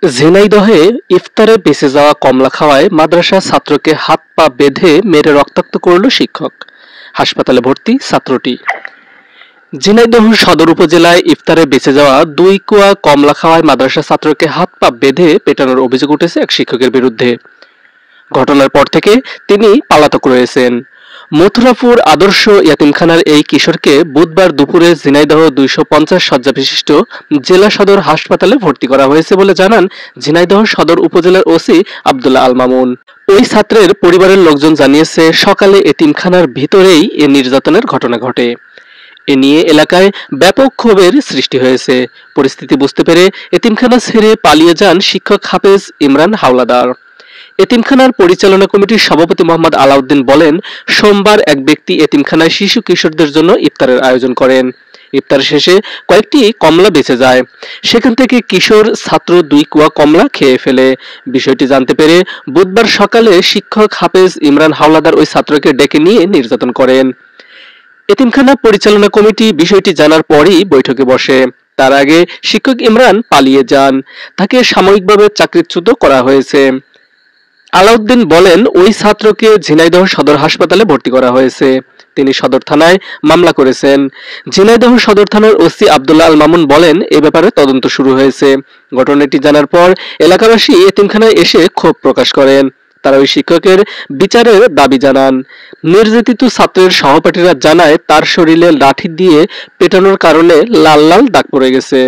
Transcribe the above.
ঝিনাইদহে ইফতারে বেঁচে যাওয়া কমলা খাওয়ায় মাদ্রাসা ছাত্রকে হাত পা বেঁধে মেরে রক্তাক্ত করল শিক্ষক। হাসপাতালে ভর্তি ছাত্রটি। ঝিনাইদহ সদর উপজেলায় ইফতারে বেঁচে যাওয়া 2 কুয়া কমলা খাওয়ায় মাদ্রাসা ছাত্রকে হাত পা বেঁধে পেটানোর অভিযোগ উঠেছে এক শিক্ষকের বিরুদ্ধে। ঘটনার পর থেকে তিনি পলাতক রয়েছেন। মথুরাপুর আদর্শ ইয়াতিমখানার এই কিশোরকে বুধবার দুপুরে ঝিনাইদহ 250 শয্যা বিশিষ্ট জেলা সদর হাসপাতালে ভর্তি করা হয়েছে বলে জানান ঝিনাইদহ সদর উপজেলার ওসি আব্দুল্লাহ আল মামুন। ওই ছাত্রের পরিবারের লোকজন জানিয়েছে, সকালে এতিমখানার ভিতরেই এ নির্যাতনের ঘটনা ঘটে। এ নিয়ে এলাকায় ব্যাপক ক্ষোভের সৃষ্টি হয়েছে। পরিস্থিতি বুঝতে পেরে এতিমখানা ছেড়ে পালিয়ে যান শিক্ষক হাফেজ ইমরান হাওলাদার। এতিমখানার পরিচালনা কমিটির সভাপতি মোহাম্মদ আলাউদ্দিন বলেন, সোমবার এক ব্যক্তি এতিমখানায় শিশু কিশোরদের জন্য ইফতারের আয়োজন করেন। ইফতার শেষে কয়েকটি কমলা বেঁচে যায়। সেখান থেকে কিশোর ছাত্র 2 কুয়া কমলা খেয়ে ফেলে। বিষয়টি জানতে পেরে বুধবার সকালে শিক্ষক হাফেজ ইমরান হাওলাদার ওই ছাত্রকে ডেকে নিয়ে নির্যাতন করেন। এতিমখানা পরিচালনা কমিটি বিষয়টি জানার পরই বৈঠকে বসে। তার আগে শিক্ষক ইমরান পালিয়ে যান। তাকে সাময়িকভাবে চাকরিচ্যুত করা হয়েছে। আলাউদ্দিন বলেন, ওই ছাত্রকে ঝিনাইদহ সদর হাসপাতালে ভর্তি করা হয়েছে। তিনি সদর থানায় মামলা করেছেন। ঝিনাইদহ সদর থানার ওসি আব্দুল্লাহ আল মামুন বলেন, এ ব্যাপারে তদন্ত শুরু হয়েছে। ঘটনাটি জানার পর এলাকাবাসী এতিমখানায় এসে ক্ষোভ প্রকাশ করেন। তারা ওই শিক্ষকের বিচারের দাবি জানান। নির্যাতিত ছাত্রের সহপাঠীরা জানায়, তার শরীরে লাঠি দিয়ে পেটানোর কারণে লাল লাল দাগ পড়ে গেছে।